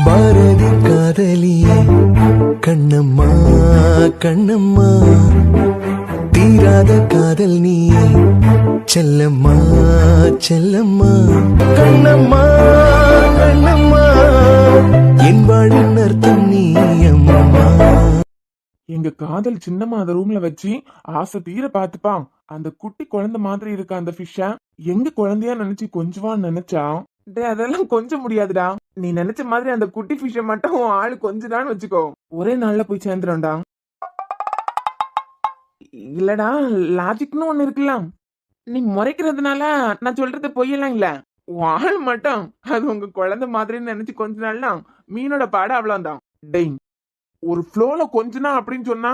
பாரதி காதலியே கண்ணம்மா கண்ணம்மா, தீராத காதல் நீயே செல்லம்மா செல்லம்மா, கண்ணம்மா கண்ணம்மா, என் வாழின் அர்த்தம் நீ அம்மா. எங்க காதல் சின்னம்மா அந்த ரூம்ல வச்சு ஆசை தீர பாத்துப்பான். அந்த குட்டி குழந்தை மாதிரி இருக்க அந்த ஃபிஷ்ஷ எங்க குழந்தையா நினைச்சு கொஞ்சவான்னு நினைச்சா, டே அதெல்லாம் கொஞ்சம் முடியாதுடா. நீ நினைச்ச மாதிரி அந்த குட்டி ஃபிஷ்ஷ மட்டும் உன் ஆளு கொஞ்சதான்னு வச்சுக்கோ, ஒரே நாள்ல போய் சேர்ந்துடும்டா. இல்லடா, லாஜிக்னு ஒண்ணு இருக்கலாம். நீ முறைக்கிறதுனால நான் சொல்றது பொய்யெல்லாம் இல்ல. உன் ஆள் மட்டும் அது உங்க குழந்தை மாதிரின்னு நினைச்சு கொஞ்ச நாள்னா மீனோட பாடம் அவ்வளவுதான். டெய், ஒரு ஃப்ளோல கொஞ்சனா அப்படின்னு சொன்னா,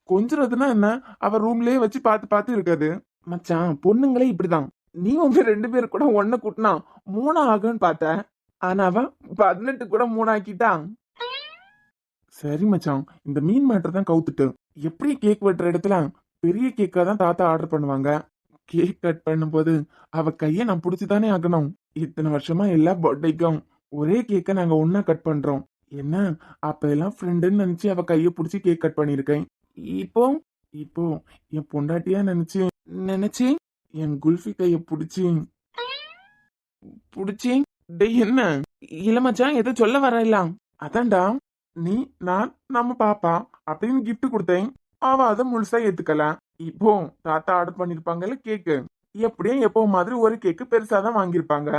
கொஞ்சறதுன்னா என்ன, அவ ரூம்லயே வச்சு பார்த்து பார்த்து இருக்காது மச்சான். பொண்ணுங்களே இப்படிதான். நீ உங்க 2 பேர் கூட 1 கூட்டினா 3 ஆகும்னு பார்த்த, ஆனா அவ 18 கூட 3 ஆக்கிட்டான். சரி மச்சான், இந்த மீன் மேட்டர் தான் கவுத்துட்டு. எப்படி கேக் வெட்டுற இடத்துல பெரிய கேக்கா தான் தாத்தா ஆர்டர் பண்ணுவாங்க. கேக் கட் பண்ணும்போது அவ கைய நான் புடிச்சுதானே ஆகணும். இத்தனை வருஷமா எல்லா பர்த்டேக்கும் ஒரே கேக்க நாங்க ஒன்னா கட் பண்றோம். என்ன, அப்ப எல்லாம் ஃப்ரெண்டுன்னு நினைச்சு அவ கைய புடிச்சு கேக் கட் பண்ணிருக்கேன். இப்போ இப்போ என் பொண்டாட்டியா நினைச்சு நினைச்சு என் குல்ஃபி கைய புடிச்சு புடிச்சு. டேய் என்ன இல்ல மச்சான், எதோ சொல்ல வரல. அதான்டா, நீ நான் நம்ம பாப்பா அப்படின்னு கிஃப்ட் கொடுத்தேன். அவ அதை முழுசா ஏத்துக்கல. இப்போ தாத்தா ஆர்டர் பண்ணிருப்பாங்கல்ல கேக்கு, எப்படியும் எப்போ மாதிரி ஒரு கேக்கு பெருசாதான் வாங்கிருப்பாங்க.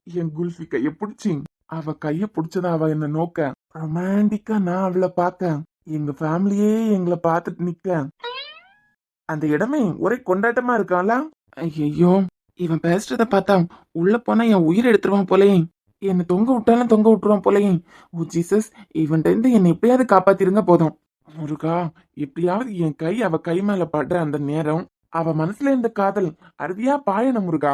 என் குல்ஃபி கைய புடிச்சு அவ கைய புடிச்சதா அவ என்ன நோக்க, ரொமான்டிக்கா நான் அவளை பார்க்க, எங்க ஃபேமிலியே எங்களை பார்த்துட்டு நிக்க, அந்த இடமே ஒரே கொண்டாட்டமா இருக்கான்ல. ஐயோ, இவன் பேசுறத பார்த்தா உள்ள போனா என் உயிர் எடுத்துருவான் போலயே. என்னை தொங்க விட்டாலும் தொங்க விட்டுருவான் போலயே. ஓ ஜீசஸ், இவன்ட்ட இருந்து என்னை எப்படியாவது காப்பாத்திருங்க போதும். முருகா, எப்படியாவது என் கை அவ கை மேல படுற அந்த நேரம் அவ மனசுல இருந்த காதல் அருவியா பாயணும் முருகா.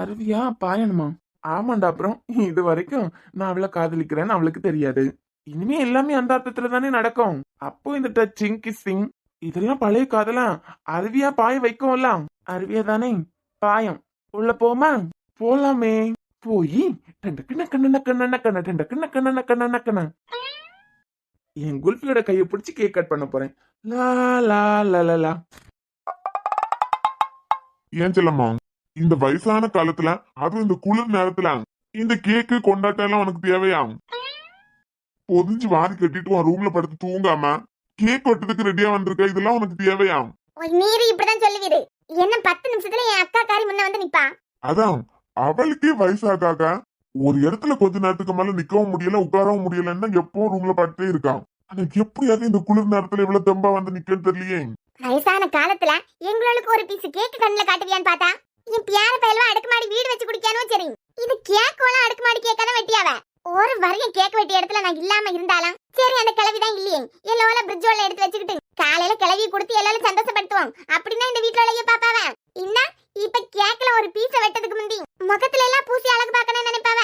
அருவியா பாயணுமா? ஆமாண்டா. அப்புறம் இது வரைக்கும் நான் அவளை காதலிக்கிறேன்னு அவளுக்கு தெரியாது. இனிமே எல்லாமே அந்த அர்த்தத்துல தானே நடக்கும். அப்போ இந்த டச்சிங் கிஸ்ஸிங் இதெல்லாம் பழைய காதலா அருவியா பாய வைக்கும்ல. அருவியா தானே பாயம். உள்ள போமா? போலாமே. போய் என் குல்ஃபியோட கையை பிடிச்சி கேக் கட் பண்ண போறேன். லா லா லா லா லா. ஏன் செல்லம்மா, இந்த வயசான காலத்துல அதுவும் இந்த குளிர் நேரத்துல இந்த கேக்கு கொண்டாட்டம் எல்லாம் உனக்கு தேவையா? பொதிஞ்சு வாரி கட்டிட்டு உன் ரூம்ல படுத்து தூங்காம கேக் வெட்டதுக்கு ரெடியா வந்திருக்க, இதெல்லாம் உனக்கு தேவையா? நீரு இப்படிதான் சொல்லுவீரு. என்ன 10 நிமிஷத்துல என் அக்கா காரி முன்ன வந்து நிப்பா. அதான், அவளுக்கே வயசாக ஒரு இடத்துல கொஞ்ச நேரத்துக்கு மேல நிக்கவும் முடியல உட்காரவும் முடியலன்னா எப்பவும் ரூம்ல படுத்தே இருக்கான். எனக்கு எப்படியாவது இந்த குளிர் நேரத்துல இவ்வளவு தெம்பா வந்து நிக்கன்னு தெரியலையே. வயசான காலத்துல எங்களுக்கு ஒரு பீஸ் கேக் கண்ணுல காட்டுவியான்னு பார்த்தா என் பியார பயல்வா அடுக்குமாடி வீடு வச்சு குடிக்கானோ. சரி, இது கேக்கோலாம் அடுக்குமாடி கேக்கான வெட்டியாவ. ஒரு வரையும் கேக் வெட்டி இடத்துல நான் இல்லாம இருந்தாலும் சரி, அந்த கிளவிதான் இல்லையே எல்லோல பிரிட்ஜோல எடுத்து வச்சுக்கிட்டு காலையில கிளவி கொடுத்து எல்லாரும் சந்தோஷப்படுத்துவோம். அப்படின்னா இந்த வீட்டுல உள்ள பாப்பாவ இன்ன இப்ப கேக்ல ஒரு பீஸ வெட்டதுக்கு முந்தி முகத்துல எல்லாம் பூசி அழகு பார்க்கணும்னு நினைப்பாவ.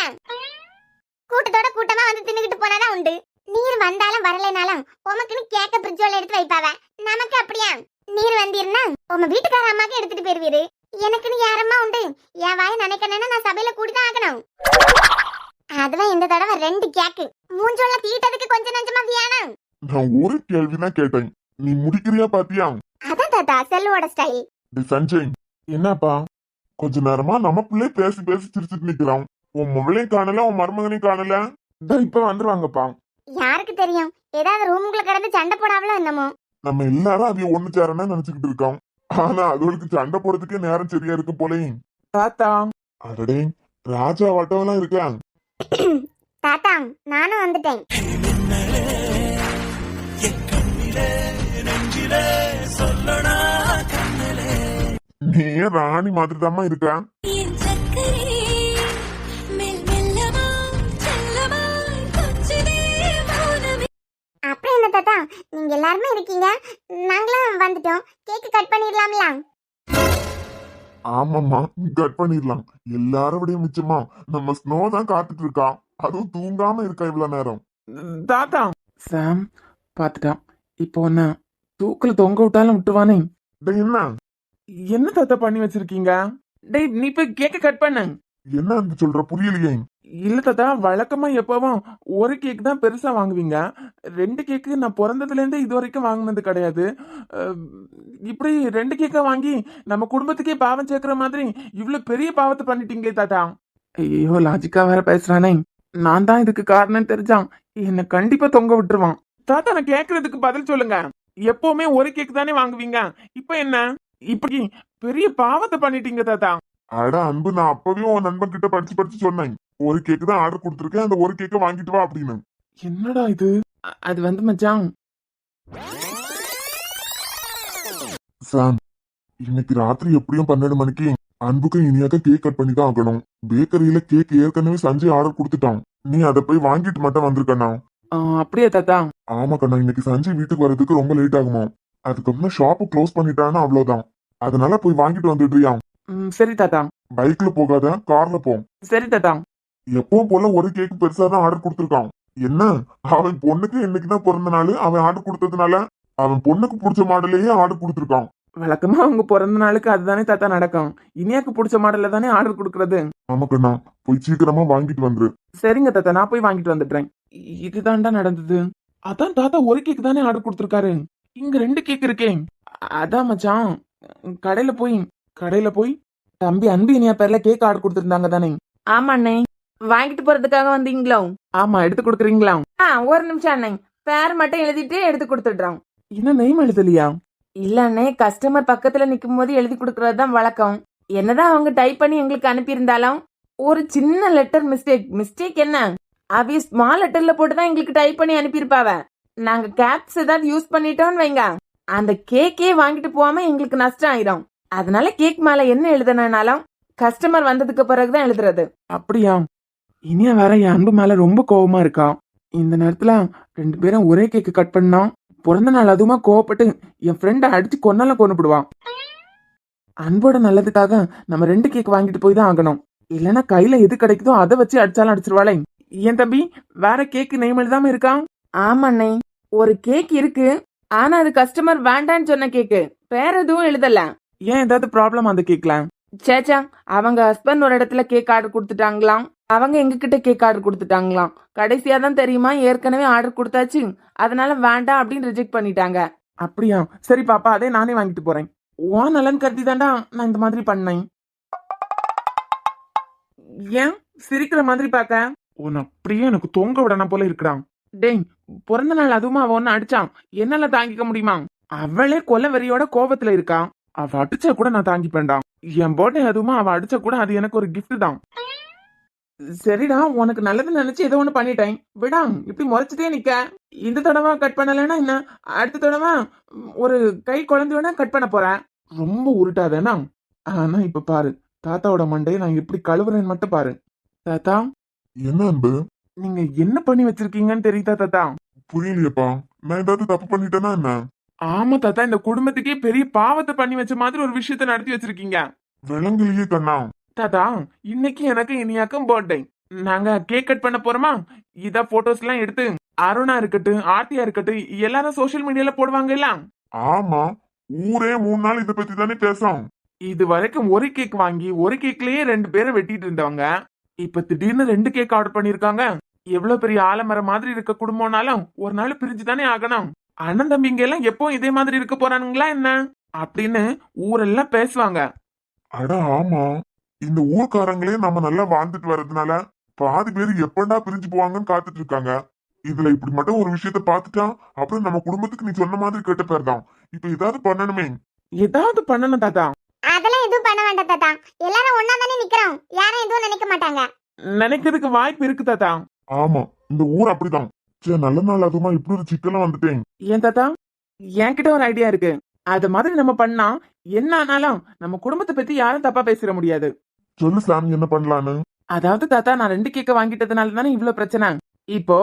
கூட்டத்தோட கூட்டமா வந்து தின்னுகிட்டு போனாதான் உண்டு. நீர் வந்தாலும் வரலைனாலும் உமக்குன்னு கேக்க பிரிட்ஜோல எடுத்து வைப்பாவ. நமக்கு அப்படியா? நீர் வந்தீர்னா உங்க வீட்டுக்கார அம்மாக்கு எடுத்துட்டு போயிருவீரு. எனக்குன்னு யாரம்மா உண்டு? என் வாய நினைக்கணும்னா நான் சபையில கூடிதான் ஆகணும். அதுவும் இந்த தடவை 2 கேக்கு மூஞ்சோல தீட்டதுக்கு கொஞ்சம் நஞ்சமா வியானம். நான் ஒரு கேள்விதான் கேட்டேன், நீ முடிக்கிறியா பாத்தியா? அதான் தாத்தா செல்லுவோட ஸ்டைல். சஞ்சய், என்னப்பா? கொஞ்ச நேரமா நம்ம பிள்ளை பேசி பேசி சிரிச்சுட்டு நிக்கிறான். உன் மொபைலையும் காணல, உன் மருமகனையும் காணல. இப்ப வந்துருவாங்கப்பா. யாருக்கு தெரியும், ஏதாவது ரூமுக்குள்ள கிடந்து சண்டை போடாமலோ என்னமோ. நம்ம எல்லாரும் அதைய ஒண்ணு சேரன்னு நினைச்சுக்கிட்டு இருக்கோம். ஆனா அதுகளுக்கு சண்டை போடுறதுக்கே நேரம் சரியா இருக்கு போலே. தாத்தா, அடடே, ராஜா வட்டம்லாம் இருக்கான். தாத்தா, நானும் வந்துட்டேன். நீ ராணி மாதிரி தாமா இருக்க. அப்புறம் என்ன தாத்தா, நீங்க எல்லாருமே இருக்கீங்க, நாங்களும் வந்துட்டோம். கேக் கட் பண்ணிடலாம்ல? ஆமாம்மா, கட் பண்ணிடலாம். எல்லாரும் விட மிச்சமா நம்ம ஸ்னோ தான் காத்துட்டு இருக்கா. அதுவும் தூங்காம இருக்கா இவ்வளவு நேரம். தாத்தா, சாம் பாத்துட்டான். இப்போ என்ன தூக்கல தொங்க விட்டாலும் விட்டுவானே. என்ன என்ன தாத்தா பண்ணி வச்சிருக்கீங்க? டேய், நீ போய் கேக்க கட் பண்ணு. என்ன சொல்ற புரியலையே. இல்ல தாத்தா, வழக்கமா எப்பவும் ஒரு கேக் தான் பெருசா வாங்குவீங்க. 2 கேக்கு நான் பிறந்ததுல இருந்தே இது வரைக்கும் வாங்குனது கிடையாது. அஹ், இப்படி 2 கேக்கா வாங்கி நம்ம குடும்பத்துக்கே பாவம் சேர்க்கிற மாதிரி இவ்ளோ பெரிய பாவத்தை பண்ணிட்டீங்களே தாத்தா. ஐயோ, லாஜிக்கா வேற பேசுறானே. நான் தான் இதுக்கு காரணம் தெரிஞ்சான் என்ன கண்டிப்பா தொங்க விட்டுருவான். தாத்தா, நான் கேக்குறதுக்கு பதில் சொல்லுங்க. எப்பவுமே ஒரு கேக் தானே வாங்குவீங்க, இப்ப என்ன இப்படி பெரிய பாவத்தை பண்ணிட்டீங்க தாத்தா. அட அன்பு, நான் அப்பவே உன் நண்பன் கிட்ட படிச்சு சொன்னேன். ஒரு கேக்கு தான் ஆர்டர் கொடுத்துருக்கேன், அந்த ஒரு கேக்கை வாங்கிட்டு வா அப்படின்னு. என்னடா இது? அது வந்து மச்சான், சாம், இன்னைக்கு ராத்திரி எப்படியும் 12 மணிக்கு அன்புக்கும் இனியாக்க கேக் கட் பண்ணி தான் ஆகணும். பேக்கரியில கேக் ஏற்கனவே சஞ்சய் ஆர்டர் கொடுத்துட்டான். நீ அதை போய் வாங்கிட்டு மட்டும் வந்திருக்கண்ணா. அப்படியே தாத்தா? ஆமா கண்ணா, இன்னைக்கு சஞ்சய் வீட்டுக்கு வர்றதுக்கு ரொம்ப லேட் ஆகுமா. அதுக்கப்புறம் ஷாப்பு க்ளோஸ் பண்ணிட்டான்னா அவ்வளவுதான். அதனால போய் வாங்கிட்டு வந்துடுறியா? சரி தாத்தா. பைக்ல போகாத, கார்ல போ. சரி தாத்தா. எப்பவும் போல ஒரு கேக் பெருசா தான் ஆர்டர் கொடுத்துருக்கான். என்ன, அவன் பொண்ணுக்கு இன்னைக்குதான் பிறந்த நாள். அவன் ஆர்டர் கொடுத்ததுனால அவன் பொண்ணுக்கு பிடிச்ச மாடலையே ஆர்டர் கொடுத்துருக்கான். வழக்கமா அவங்க பிறந்த நாளுக்கு அதுதானே தாத்தா நடக்கும். இனியாக்கு பிடிச்ச மாடல்ல தானே ஆர்டர் கொடுக்கறது. ஆமாக்கண்ணா, போய் சீக்கிரமா வாங்கிட்டு வந்துரு. சரிங்க தாத்தா, நான் போய் வாங்கிட்டு வந்துடுறேன். இதுதான்டா நடந்தது. அதான் தாத்தா ஒரு கேக் தானே ஆர்டர் கொடுத்துருக்காரு. இங்க 2 கேக் இருக்கே. அதான் மச்சான், கடையில போய் தம்பி அன்பு இனியா பேர்ல கேக் ஆர்டர் கொடுத்துருந்தாங்க தானே? ஆமா அண்ணே, வாங்கிட்டு போறதுக்காக வந்தீங்களோ? ஆமா, எடுத்து கொடுக்குறீங்களா? ஒரு நிமிஷம் அண்ணே, பேர் மட்டும் எழுதிட்டு எடுத்து கொடுத்துடுறோம். இன்னும் நெய்ம் எழுதலையா? இல்ல அண்ணே, கஸ்டமர் பக்கத்துல நிக்கும் போது எழுதி கொடுக்கறது தான் வழக்கம். என்னதான் அவங்க டைப் பண்ணி எங்களுக்கு அனுப்பியிருந்தாலும் ஒரு சின்ன லெட்டர் மிஸ்டேக் என்ன, அவைய ஸ்மால் லெட்டர்ல போட்டு தான் எங்களுக்கு டைப் பண்ணி அனுப்பியிருப்பாவ. நாங்க கேப்ஸ் ஏதாவது யூஸ் பண்ணிட்டோம்னு வைங்க, அந்த கேக்கே வாங்கிட்டு போகாம எங்களுக்கு நஷ்டம் ஆயிரும். அதனால கேக் மேல என்ன எழுதனாலும் கஸ்டமர் வந்ததுக்கு பிறகுதான் எழுதுறது. அப்படியா? இனியா வேற என் அன்பு மேல ரொம்ப கோவமா இருக்கா. இந்த நேரத்துல 2 பேரும் ஒரே கேக்கு கட் பண்ணா பிறந்த நாள் அதுவுமா கோவப்பட்டு என் ஃப்ரெண்டை அடிச்சு கொன்னாலும் கொண்டுபிடுவான். அன்போட நல்லதுக்காக நம்ம 2 கேக் வாங்கிட்டு போய் தான் ஆகணும். இல்லைன்னா கையில எது கிடைக்குதோ அதை வச்சு அடிச்சாலும் அடிச்சிருவாளே. என் தம்பி வேற கேக்கு நெய்ம் எழுதாம இருக்கான். ஆமா அண்ணே, ஒரு கேக் இருக்கு, ஆனா அது கஸ்டமர் வேண்டான்னு சொன்ன கேக்கு, வேற எதுவும் எழுதல. ஏன், ஏதாவது ப்ராப்ளம் அந்த கேக்ல? சேச்சா, அவங்க ஹஸ்பண்ட் ஒரு இடத்துல கேக் ஆர்டர் கொடுத்துட்டாங்களாம், அவங்க எங்ககிட்ட கேக் ஆர்டர் கொடுத்துட்டாங்களாம். கடைசியா தான் தெரியுமா ஏற்கனவே ஆர்டர் கொடுத்தாச்சு, அதனால வேண்டாம் அப்படின்னு ரிஜெக்ட் பண்ணிட்டாங்க. அப்படியா? சரி பாப்பா, அதே நானே வாங்கிட்டு போறேன். ஓ நலன் கருதி தாண்டா நான் இந்த மாதிரி பண்ணேன். ஏன் சிரிக்கிற மாதிரி பார்க்க? உன் அப்படியே எனக்கு தொங்க விடணும் போல இருக்கிறான். டேய், பிறந்த நாள் அதுவுமா அவன் ஒன்னு அடிச்சான், என்னால தாங்கிக்க முடியுமா? அவளே கொலை வெறியோட கோபத்துல இருக்கா. அவ அடிச்சா கூட நான் தாங்கிப்பேன்டான். என் பர்த்டே அதுவுமா அவ அடிச்சா கூட அது எனக்கு ஒரு gift தான். சரிடா, உனக்கு நல்லது நினைச்சு ஏதோ ஒண்ணு பண்ணிட்டேன், விடா. இப்படி முறைச்சிட்டே நிக்க. இந்த தடவை கட் பண்ணலைன்னா என்ன, அடுத்த தடவை ஒரு கை குழந்தையோட கட் பண்ண போறேன். ரொம்ப உருட்டாதேனா? ஆனா இப்ப பாரு, தாத்தாவோட மண்டையை நான் எப்படி கழுவுறேன்னு மட்டும் பாரு. தாத்தா, என்ன அன்பு, நீங்க என்ன பண்ணி வச்சிருக்கீங்கன்னு தெரியுதா தாத்தா? புரியலையப்பா. நான் ஏதாவது தப்பு பண்ணிட்டேனா என்ன? ஆமா தாத்தா, இந்த குடும்பத்துக்கே பெரிய பாவத்தை பண்ணி வச்ச மாதிரி ஒரு விஷயத்த நடத்தி வச்சிருக்கீங்க. விலங்குலயே கண்ணா. தாத்தா, இன்னைக்கு எனக்கு இனியாக்கும் பர்த்டே. நாங்க கேக் கட் பண்ண போறோமா? இத போட்டோஸ் எல்லாம் எடுத்து அருணா இருக்கட்டும், ஆர்த்தியா இருக்கட்டும், எல்லாரும் சோசியல் மீடியால போடுவாங்க இல்ல. ஆமா, ஊரே 3 நாள் இதை பத்தி தானே பேசும். இது வரைக்கும் ஒரு கேக் வாங்கி ஒரு கேக்லயே 2 பேரை வெட்டிட்டு இருந்தவங்க இப்ப திடீர்னு 2 கேக் ஆர்டர் பண்ணிருக்காங்க. எவ்வளவு பெரிய ஆலமரம் மாதிரி இருக்க குடும்பம்னாலும் ஒரு நாள் பிரிஞ்சு தானே ஆகணும். அண்ணன் தம்பிங்க எல்லாம் எப்போ இதே மாதிரி இருக்க போறானுங்களா என்ன அப்படின்னு ஊரெல்லாம் பேசுவாங்க. அட ஆமா, இந்த ஊர்க்காரங்களே நம்ம நல்லா வாழ்ந்துட்டு வர்றதுனால பாதி பேர் எப்படா பிரிஞ்சு போவாங்கன்னு காத்துட்டு இருக்காங்க. இதுல இப்படி மட்டும் ஒரு விஷயத்த பாத்துட்டா அப்புறம் நம்ம குடும்பத்துக்கு நீ சொன்ன மாதிரி கேட்ட பேர் தான். இப்ப ஏதாவது பண்ணணுமே. ஏதாவது பண்ணணும் தாத்தா. அதெல்லாம் எதுவும் பண்ண வேண்டாம் தாத்தா, எல்லாரும் ஒன்னா தானே நிக்கிறோம், யாரும் எதுவும் நினைக்க மாட்டாங்க. நினைக்கிறதுக்கு வாய்ப்பு இருக்கு தாத்தா. ஆமா, இந்த ஊர் அப்படிதான். சே, நல்ல நாள் அதுமா இப்படி ஒரு சிக்கலம் வந்துட்டேன். ஏன் தாத்தா, என்கிட்ட ஒரு ஐடியா இருக்கு. அது மாதிரி நம்ம பண்ணா என்ன ஆனாலும் நம்ம குடும்பத்தை பத்தி யாரும் தப்பா பேசிட முடியாது. சொல்லு சாமி, என்ன பண்ணலான்னு? அதாவது தாத்தா, நான் 2 கேக்க வாங்கிட்டதுனால தானே இவ்வளவு பிரச்சனை. இப்போ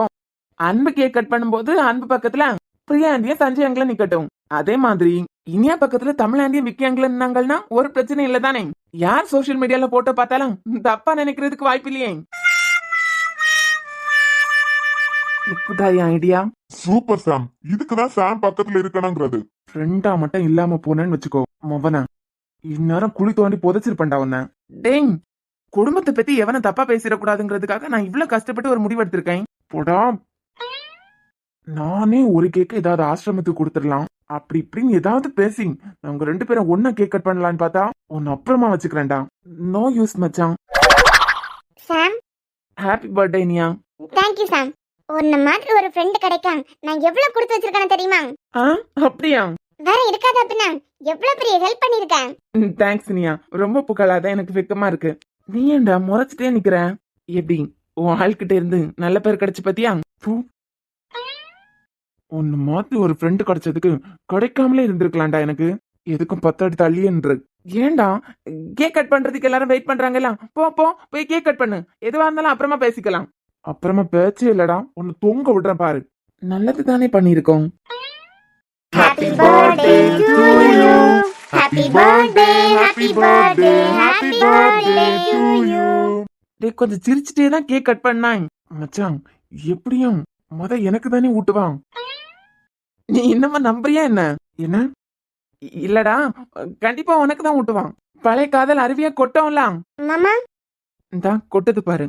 அன்பு கேக் கட் பண்ணும்போது அன்பு பக்கத்துல பிரியாண்டியும் சஞ்சய் அங்கிலும் நிக்கட்டும். அதே மாதிரி இனியா பக்கத்துல தமிழாண்டியும் விக்கி அங்கிலும் நின்னாங்கன்னா ஒரு பிரச்சனை இல்ல தானே. யார் சோசியல் மீடியால போட்டோ பார்த்தாலும் தப்பா நினைக்கிறதுக்கு வாய்ப்பு இல்லையே. இப்பதான் ஐடியா. சூப்பர் சாம், இதுக்குதான் சாம் பக்கத்துல இருக்கணுங்கிறது. ஃப்ரெண்டா மட்டும் இல்லாம போனேன்னு வச்சுக்கோ மொவன, இந்நேரம் குழி தோண்டி புதைச்சிருப்பேன்டா உன்ன. டேய், குடும்பத்தை பத்தி எவனை தப்பா பேசிடக்கூடாதுங்கிறதுக்காக நான் இவ்வளவு கஷ்டப்பட்டு ஒரு முடிவு எடுத்திருக்கேன். போடா, நானே ஒரு கேக்க ஏதாவது ஆசிரமத்துக்கு கொடுத்துடலாம். அப்படி இப்படின்னு ஏதாவது பேசி நாங்க 2 பேரும் ஒன்னா கேக் கட் பண்ணலான்னு பார்த்தா உன்னை அப்புறமா வச்சுக்கிறேன்டா. நோ யூஸ் மச்சான். சாம், ஹாப்பி பர்த்டே நியா. தேங்க்யூ சாம். உன்ன மாதிரி ஒரு ஃப்ரெண்ட் கிடைக்க நான் எவ்வளவு கொடுத்து வச்சிருக்கேன்னு தெரியுமா? ஆ, அப்படியா? வேற இருக்காத அப்படின்னா எவ்வளவு பெரிய ஹெல்ப் பண்ணிருக்கேன். தேங்க்ஸ் நியா. ரொம்ப புகழாத, எனக்கு வெக்கமா இருக்கு. நீ ஏன்டா முறைச்சிட்டே நிக்கிற? எப்படி உன் ஆள்கிட்ட இருந்து நல்ல பேர் கிடைச்சு பாத்தியா? உன்னை மாத்தி ஒரு ஃப்ரெண்டு கிடைச்சதுக்கு கிடைக்காமலே இருந்திருக்கலாம்டா. எனக்கு எதுக்கும் 10 அடி தள்ளியன்று. ஏன்டா கேக் கட் பண்றதுக்கு எல்லாரும் வெயிட் பண்றாங்கல்ல? போ போ போய் கேக் கட் பண்ணு. எதுவா இருந்தாலும் அப்புறமா பேசிக்கலாம். அப்புறமா பேச்சே இல்லடா. உன்னை தொங்க விடுறேன் பாரு. நல்லது தானே பண்ணிருக்கோம். Happy birthday to you. Happy birthday, happy birthday, happy birthday to you. டேய், கொஞ்சம் சிரிச்சுட்டே தான் கேக் கட் பண்ணான் மச்சான். எப்படியும் எனக்கு தானே ஊட்டுவான். நீ இன்னமா நம்புறியா என்ன? என்ன இல்லடா, கண்டிப்பா உனக்கு தான் ஊட்டுவான். பழைய காதல் அருவியா கொட்டோம்ல. மாமா, இந்தா கொட்டது பாரு.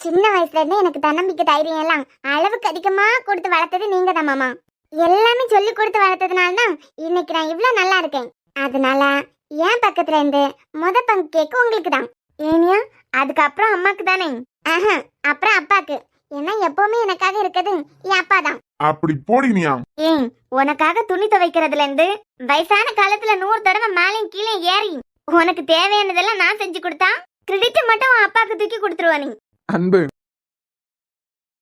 சின்ன வயசுல இருந்து எனக்கு தன்னம்பிக்கை தைரியம் எல்லாம் அளவுக்கு அதிகமா கொடுத்து வளர்த்தது நீங்க தான் மாமா. எல்லாமே சொல்லி கொடுத்து வளர்த்ததுனால தான் இன்னைக்கு நான் இவ்வளவு நல்லா இருக்கேன். அதனால என் பக்கத்துல இருந்து பங்கு கேக்கு உங்களுக்கு தான். ஏனியா, அதுக்கப்புறம் அம்மாக்கு தானே? ஆஹா, அப்புறம் அப்பாக்கு. ஏன்னா எப்பவுமே எனக்காக இருக்கிறது என் அப்பா தான். அப்படி போடினியா? ஏன், உனக்காக துணி துவைக்கிறதுல இருந்து வயசான காலத்துல 100 தடவை மேலையும் கீழே ஏறி உனக்கு தேவையானதெல்லாம் நான் செஞ்சு கொடுத்தா கிரெடிட் மட்டும் உன் அப்பாக்கு தூக்கி கொடுத்துருவா நீ. அன்பு,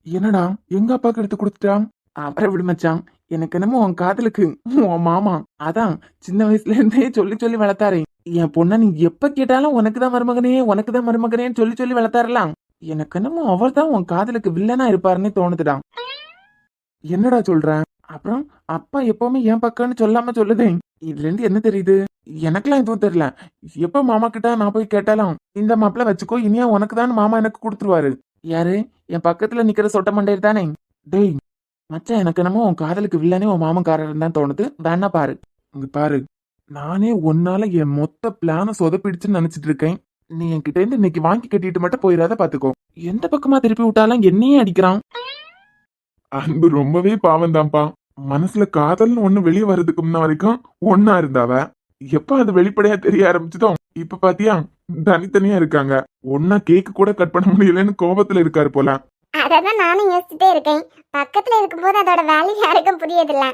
என்னடா எங்க அப்பாக்கு எடுத்து கொடுத்துட்டான்? அவரை விடு மச்சான். எனக்கு என்னமோ உன் காதலுக்கு உன் மாமா அதான் சின்ன வயசுல இருந்தே சொல்லி சொல்லி வளர்த்தாரே. என் பொண்ண நீ எப்ப கேட்டாலும் உனக்குதான் மருமகனே, உனக்குதான் மருமகனேன்னு சொல்லி சொல்லி வளர்த்தாரலாம். எனக்கு என்னமோ அவர் தான் உன் காதலுக்கு வில்லனா இருப்பாருன்னு தோணுதுடா. என்னடா சொல்ற? அப்புறம் அப்பா எப்பவுமே என் பக்கம்னு சொல்லாம சொல்லுதே. இதுல இருந்து என்ன தெரியுது? எனக்கெல்லாம் எதுவும் தெரியல. எப்ப மாமா கிட்ட நான் போய் கேட்டாலும் இந்த மாப்பிள்ள வச்சுக்கோ, இனியா உனக்கு தான் மாமா எனக்கு கொடுத்துருவாரு. யாரு? என் பக்கத்துல நிக்கிற சொட்ட மண்டையர் தானே? டேய் மச்சான், எனக்கு என்னமோ உன் காதலுக்கு வில்லனே உன் மாமன்காரர் தான் தோணுது. வேணா பாரு, இங்க பாரு. நானே ஒன்னால என் மொத்த பிளான சொதப்பிடுச்சுன்னு நினைச்சிட்டு இருக்கேன். நீ என்கிட்ட இருந்து இன்னைக்கு வாங்கி கட்டிட்டு மட்டும் போயிடாத பாத்துக்கோ. எந்த பக்கமா திருப்பி விட்டாலும் என்னையே அடிக்கிறான். அன்பு ரொம்பவே பாவம் தான்ப்பா. மனசுல காதல்னு ஒண்ணு வெளியே வர்றதுக்கு முன்ன வரைக்கும் ஒன்னா இருந்தாவ. எப்ப அது வெளிப்படையா தெரிய ஆரம்பிச்சதோ இப்ப பாத்தியா தனித்தனியா இருக்காங்க. ஒன்னா கேக்கு கூட கட் பண்ண முடியலன்னு கோபத்துல இருக்காரு போல. அததான் நானும் யோசிச்சுட்டே இருக்கேன். பக்கத்துல இருக்கும்போது அதோட வேல்யூ யாருக்கும் புரியதில்ல.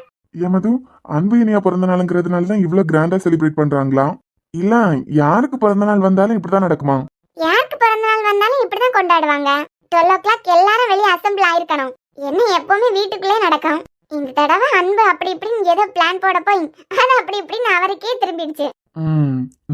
ஏமது, அன்பு இனியா பிறந்த நாளுங்கிறதுனாலதான் இவ்வளவு கிராண்டா செலிப்ரேட் பண்றாங்களா? இல்ல யாருக்கு பிறந்த நாள் வந்தாலும் இப்படிதான் நடக்குமா? யாருக்கு பிறந்த நாள் வந்தாலும் இப்படிதான் கொண்டாடுவாங்க. 12 o'clock எல்லாரும் வெளியே அசம்பிள் ஆயிருக்கணும். என்ன எப்பவுமே வீட்டுக்குள்ளே நடக்கும். இந்த தடவை அன்பு அப்படி இப்படின்னு ஏதோ பிளான் போட போய் அது அப்படி இப்படின்னு அவருக்கே திரும்பிடுச்சு.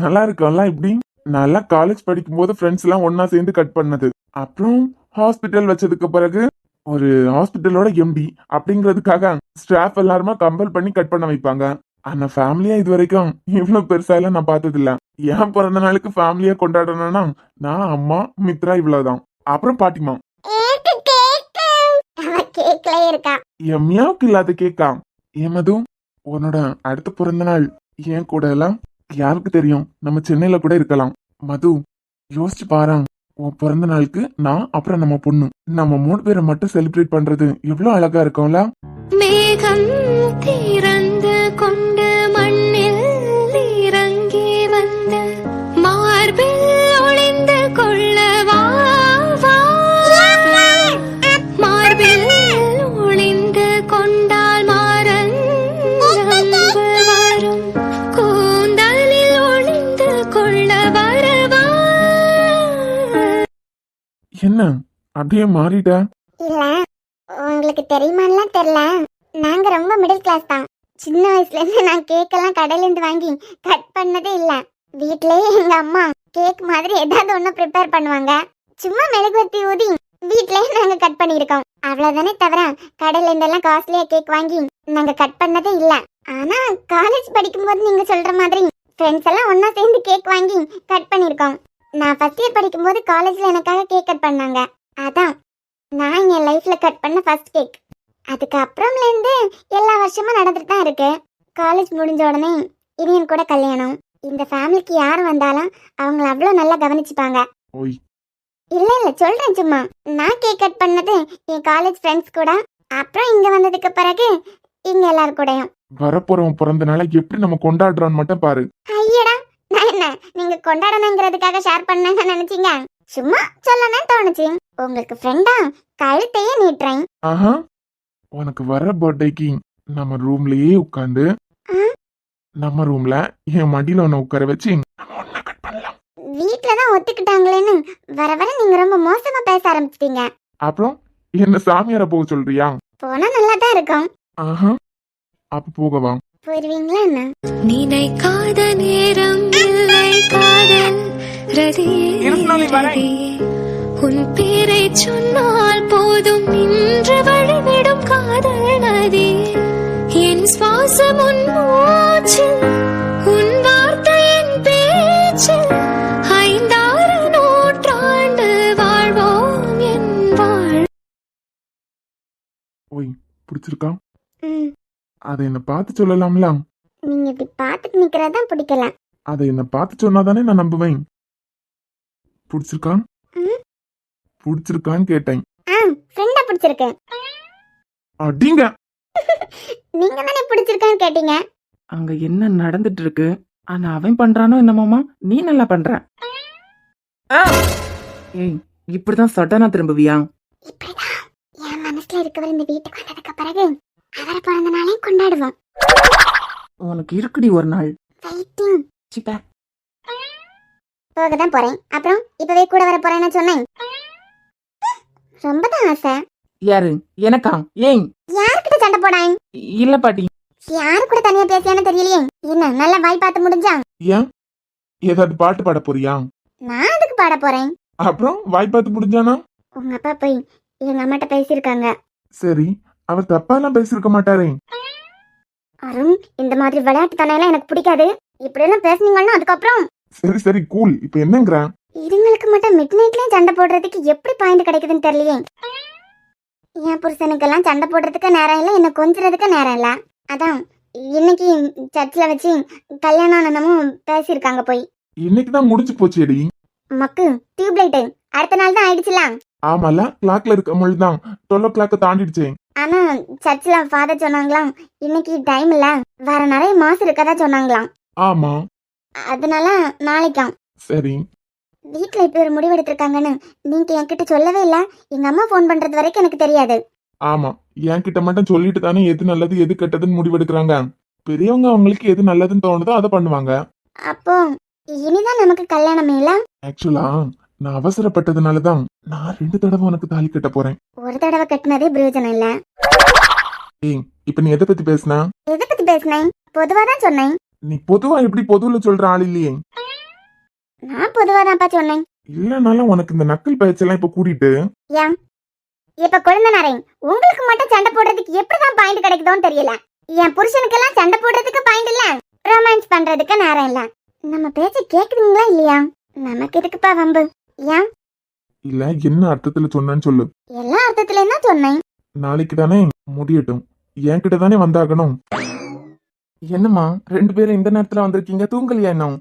நல்லா இருக்கும்ல. இப்படி நல்லா காலேஜ் படிக்கும் போது ஃப்ரெண்ட்ஸ் எல்லாம் ஒன்னா சேர்ந்து கட் பண்ணது. அப்புறம் ஹாஸ்பிட்டல் வச்சதுக்கு பிறகு ஒரு ஹாஸ்பிட்டலோட எம்டி அப்படிங்கிறதுக்காக ஸ்டாஃப் எல்லாருமா கம்பல் பண்ணி கட் பண்ண வைப்பாங்க. ஆனா ஃபேமிலியா இது வரைக்கும் இவ்வளவு பெருசா எல்லாம் நான் பார்த்தது இல்ல. என் பிறந்த நாளுக்கு ஃபேமிலியா கொண்டாடணும்னா நான், அம்மா, மித்ரா இவ்வளவுதான். அப்புறம் பாட்டிமா. என் மியாவுக்கு இல்லாத கேக்கா? ஏமது, உன்னோட அடுத்த பிறந்த நாள் ஏன் கூட எல்லாம் யாருக்கு தெரியும்? நம்ம சென்னையில கூட இருக்கலாம். மது, யோசிச்சு பாரு. உன் பிறந்த நாளுக்கு நான், அப்புறம் நம்ம பொண்ணு, நம்ம 3 பேரை மட்டும் செலிப்ரேட் பண்றது எவ்வளவு அழகா இருக்கும்ல? மேகம் திறந்து கொண்டு மண்ணில் இறங்கி வந்த மார்பில் ஒளிந்து கொள்ளவா, மார்பில் ஒளிந்து கொண்டால் மாறன் வரும், கூந்தலில் ஒளிந்து கொள்ள வரவா. என்ன அப்படியே மாறிட்ட? இல்ல, உங்களுக்கு தெரியுமான்லாம் தெரியல. நாங்க ரொம்ப மிடில் கிளாஸ் தான். சின்ன வயசுல இருந்து நான் கேக் எல்லாம் கடையில இருந்து வாங்கி கட் பண்ணதே இல்ல. வீட்லயே எங்க அம்மா கேக் மாதிரி ஏதாவது ஒண்ணு ப்ரிப்பேர் பண்ணுவாங்க. சும்மா மெழுகுவர்த்தி ஊதி வீட்லயே நாங்க கட் பண்ணிருக்கோம். அவ்வளவுதானே தவிர கடையில இருந்தெல்லாம் காஸ்ட்லியா கேக் வாங்கி நாங்க கட் பண்ணதே இல்ல. ஆனா காலேஜ் படிக்கும் போது நீங்க சொல்ற மாதிரி ஃப்ரெண்ட்ஸ் எல்லாம் ஒன்னா சேர்ந்து கேக் வாங்கி கட் பண்ணிருக்கோம். நான் ஃபர்ஸ்ட் இயர் படிக்கும் போது காலேஜ்ல எனக்காக கேக் கட் பண்ணாங்க. அதான் நான் என் லைஃப்ல கட் பண்ண ஃபர்ஸ்ட் கேக். அதுக்கு அப்புறம்ல இருந்து எல்லா வருஷமும் நடந்துட்டு தான் இருக்கு. காலேஜ் முடிஞ்ச உடனே இனியன் கூட கல்யாணம். இந்த ஃபேமிலிக்கு யார் வந்தாலும் அவங்கள அவ்வளோ நல்லா கவனிச்சுப்பாங்க. ஓய் இல்ல சொல்றேன் சும்மா. நான் கேக் கட் பண்ணது என் காலேஜ் ஃப்ரெண்ட்ஸ் கூட, அப்புறம் இங்க வந்ததுக்கு பிறகு இங்க எல்லாரும் கூடயும். வரப்போறவன் பிறந்த நாளை எப்படி நம்ம கொண்டாடுறான்னு மட்டும் பாரு. ஐயடா, நான் என்ன நீங்க கொண்டாடணுங்கிறதுக்காக ஷேர் பண்ணேன்னு நினைச்சீங்க? சும்மா சொல்லணும்னு தோணுச்சு. உங்களுக்கு ஃப்ரெண்டா கழுத்தையே நீட்டுறேன். ஆஹா, உனக்கு வர பர்த்டேக்கு நம்ம ரூம்லயே உட்காந்து நம்ம ரூம்ல என் மடியில உன்னை உட்கார வச்சு நம்ம ஒண்ணா கட் பண்ணலாம். வீட்ல தான் ஒத்துக்கிட்டாங்களேன்னு வர வர நீங்க ரொம்ப மோசமா பேச ஆரம்பிச்சிட்டீங்க. அப்புறம் என்ன சாமியார போக சொல்றியா? போனா நல்லா தான் இருக்கும். ஆஹா, அப்ப போகவா? போயிருவீங்களா என்ன? நினைக்காத நேரம் இல்லை காதல் ரதியே ரதியே. உன் பேரை சொன்னால் போதும் நின்று வழிவிடும் காதல் நதியே. என் சுவாசம் உன் மூச்சு, உன் வார்த்தையின் பேச்சு. 5-6 நூற்றாண்டு வாழ்வோம் என் வாழ். ஓய், பிடிச்சிருக்கா? ம், அதை என்ன பார்த்து சொல்லலாம்ல? நீங்க இப்படி பாத்துட்டு நிக்கிறதான் பிடிக்கல. அதை என்ன பார்த்து சொன்னாதானே நான் நம்புவேன். பிடிச்சிருக்கா? ம். பிடிச்சிருக்கான்னு கேட்டேன். ஃப்ரெண்டா பிடிச்சிருக்கு. அடிங்க. நீங்க தானே பிடிச்சிருக்கான்னு கேட்டீங்க. அங்க என்ன நடந்துட்டு இருக்கு? ஆனா அவன் பண்றானோ என்னமோமா, நீ நல்லா பண்ற. ஏய், இப்படிதான் சடனா திரும்புவியா? இப்படிதான் என் மனசுல இருக்கவர் இந்த வீட்டுக்கு வந்ததுக்கு பிறகு அவர் பிறந்த நாளையும் கொண்டாடுவோம். உனக்கு இருக்குடி ஒரு நாள். வெயிட்டிங். சிப்பா. போக தான் போறேன். அப்புறம் இப்பவே கூட வர போறேன்னு சொன்னேன். ரொம்ப தான் ஆசை. யாரு? எனக்கா? ஏய், யாருக்கிட்ட சண்டை போடாங்க? இல்ல பாட்டி. யாரு கூட தனியா பேசியானு தெரியலையே. என்ன நல்ல வாய் பார்த்து முடிஞ்சா? ஏன், ஏதாவது பாட்டு பாட போறியா? நான் அதுக்கு பாட போறேன். அப்புறம் வாய் பார்த்து முடிஞ்சானா? உங்க அப்பா போய் எங்க அம்மாட்ட பேசியிருக்காங்க. சரி, அவர் தப்பா எல்லாம் பேசிருக்க மாட்டாரே. அருண், இந்த மாதிரி விளையாட்டு தனையெல்லாம் எனக்கு பிடிக்காது. இப்படி எல்லாம் பேசுனீங்கன்னா அதுக்கப்புறம். சரி சரி, கூல். இப்ப என்னங்கிற? இதுங்களுக்கு மட்டும் மிட் நைட்லயும் சண்டை போடுறதுக்கு எப்படி பாயிண்ட் கிடைக்குதுன்னு தெரியலையே. என் புருஷனுக்கெல்லாம் சண்டை போடுறதுக்கு நேரம் இல்லை, என்ன கொஞ்சறதுக்கு நேரம் இல்லை. அதான் இன்னைக்கு சர்ச்சில் வச்சு கல்யாணம் என்னமும் பேசியிருக்காங்க போய். இன்னைக்குதான் முடிச்சு போச்சேடி. மக்கு டியூப்லைட்டு அடுத்த நாள் தான் ஆயிடுச்சுலாம். ஆமால, கிளாக்ல இருக்க மொழிதான் 12 o'clock தாண்டிடுச்சே. ஆனா சர்ச்சில் ஃபாதர் சொன்னாங்களாம் இன்னைக்கு டைம் இல்ல, வேற நிறைய மாசம் இருக்கதா சொன்னாங்களாம். ஆமா, அதனால நாளைக்காம். சரி. வீட்டுல இப்ப ஒரு முடிவு எடுத்திருக்காங்கன்னு நீங்க என்கிட்ட சொல்லவே இல்ல. எங்க அம்மா போன் பண்றது வரைக்கும் எனக்கு தெரியாது. ஆமா, என்கிட்ட மட்டும் சொல்லிட்டு தானே எது நல்லது எது கெட்டதுன்னு முடிவெடுக்கிறாங்க. பெரியவங்க அவங்களுக்கு எது நல்லதுன்னு தோணுதோ அதை பண்ணுவாங்க. அப்போ இனிதான் நமக்கு கல்யாணமே இல்ல. ஆக்சுவலா நான் அவசரப்பட்டதுனாலதான் நான் 2 தடவை உனக்கு தாலி கட்ட போறேன். ஒரு தடவை கட்டினதே பிரயோஜனம் இல்ல. ஏய், இப்ப நீ எதை பத்தி பேசுன? எதை பத்தி பேசினேன்? பொதுவா தான் சொன்னேன். நீ பொதுவா எப்படி பொதுவுல சொல்ற ஆள் இல்லையே. நான் பொதுவா தான்ப்பா சொன்னேன். இல்லனாலும் உனக்கு இந்த நக்கல் பேச்செல்லாம் இப்ப கூட்டிட்டு. ஏன் இப்ப குழந்தைனாரே உங்களுக்கு மட்டும் சண்டை போடுறதுக்கு எப்படிதான் பாயிண்ட் கிடைக்குதோன்னு தெரியல. என் புருஷனுக்கெல்லாம் சண்டை போடுறதுக்கு பாயிண்ட் இல்ல, ரொமான்ஸ் பண்றதுக்கு நேரம் இல்ல. நம்ம பேச்சு கேக்குதுங்களா இல்லையா? நமக்கு எதுக்குப்பா வம்பு? ஏன் இல்ல, என்ன அர்த்தத்துல சொன்னேன்னு சொல்லு. எல்லா அர்த்தத்துலயும் தான் சொன்னேன். நாளைக்கு தானே முடியட்டும், என்கிட்ட தானே வந்தாகணும். என்னம்மா 2 பேரும் இந்த நேரத்துல வந்திருக்கீங்க? தூங்கலையா இன்னும்?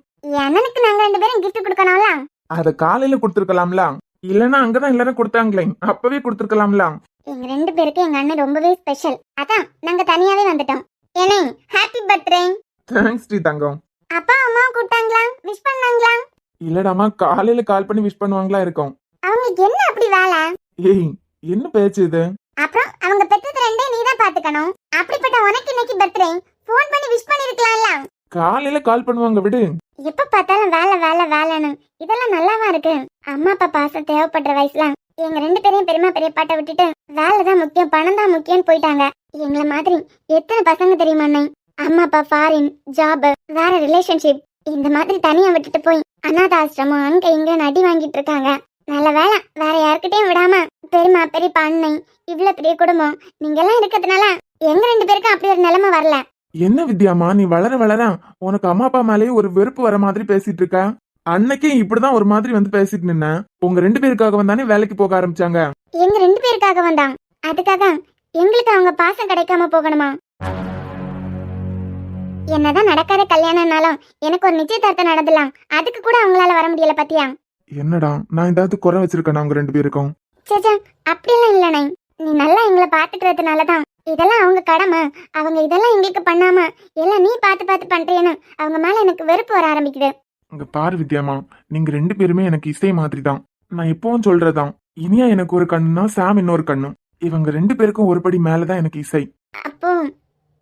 எனக்கு நாங்க 2 பேரும் கிஃப்ட் கொடுக்கணும்ல. அத காலையில கொடுத்துருக்கலாம்ல, இல்லன்னா அங்கதான் எல்லாரும் கொடுத்தாங்களே, அப்பவே கொடுத்துருக்கலாம்ல. எங்க 2 பேருக்கு எங்க அண்ணன் ரொம்பவே ஸ்பெஷல். அதான் நாங்க தனியாவே வந்துட்டோம். ஏனே ஹாப்பி பர்த்டே. தேங்க்ஸ் டி தங்கம். அப்பா அம்மா கூப்பிட்டாங்களா? விஷ் பண்ணாங்களா? இல்லடாமா, காலையில கால் பண்ணி விஷ் பண்ணுவாங்களா இருக்கும். அவங்களுக்கு என்ன அப்படி வேலை? ஏய், என்ன பேச்சு இது? அப்புறம் அவங்க பெற்றது 2 நீ தான் பாத்துக்கணும். அப்படிப்பட்ட உனக்கு இன்னைக்கு பர்த்டே, ஃபோன் பண்ணி விஷ் பண்ணிருக்கலாம்ல. காலையில கால் பண்ணுவாங்க, விடு. எப்ப பார்த்தாலும் வேலை வேலை வேலைன்னு இதெல்லாம் நல்லாவா இருக்கு? அம்மா அப்பா பாசம் தேவைப்படுற வயசுல எங்க 2 பேரையும் பெரியமா பெரியப்பாட்ட விட்டுட்டு வேலை தான் முக்கியம், பணம் தான் முக்கியம் போயிட்டாங்க. எங்களை மாதிரி எத்தனை பசங்க தெரியுமா அண்ணே? அம்மா அப்பா ஃபாரின் ஜாப், வேற ரிலேஷன்ஷிப், இந்த மாதிரி தனியா விட்டுட்டு போய் அநாத ஆசிரமம் அங்க இங்க அடி வாங்கிட்டு இருக்காங்க. நல்ல வேலை வேற யாருக்கிட்டையும் விடாம பெரியமா பெரியப்பா அண்ணன் இவ்வளவு பெரிய குடும்பம் நீங்க எல்லாம் இருக்கிறதுனால எங்க 2 பேருக்கும் அப்படி ஒரு நிலைமை வரல. என்ன வித்யாமா, நீ வளர வளர உனக்கு அம்மா அப்பா மேலேயே ஒரு வெறுப்பு வர மாதிரி பேசிட்டு இருக்க. அன்னைக்கே இப்படிதான் ஒரு மாதிரி வந்து பேசிட்டு நின்ன. உங்க 2 பேருக்காக வந்தானே வேலைக்கு போக ஆரம்பிச்சாங்க. எங்க 2 பேருக்காக வந்தான், அதுக்காக எங்களுக்கு அவங்க பாசம் கிடைக்காம போகணுமா? என்னதான் நடக்காத கல்யாணம்னாலும் எனக்கு ஒரு நிச்சயதார்த்தம் நடந்தலாம், அதுக்கு கூட அவங்களால வர முடியல பத்தியா? என்னடா நான் ஏதாவது குறை வச்சிருக்கேன் அவங்க 2 பேருக்கும்? சேச்சா, அப்படியெல்லாம் இல்லண்ணே. நீ நல்லா எங்களை பாத்துக்கிறதுனாலதான். இதெல்லாம் அவங்க கடமை. அவங்க இதெல்லாம் எங்களுக்கு பண்ணாம எல்லாம் நீ பார்த்து பார்த்து பண்றேன்னு அவங்க மேல எனக்கு வெறுப்பு வர ஆரம்பிக்குது. இங்க பாரு வித்யாமா, நீங்க 2 பேருமே எனக்கு இசை மாதிரி தான். நான் எப்பவும் சொல்றதான், இனியா எனக்கு ஒரு கண்ணுனா சாம் இன்னொரு கண்ணு. இவங்க 2 பேருக்கும் ஒரு படி மேலதான் எனக்கு இசை. அப்போ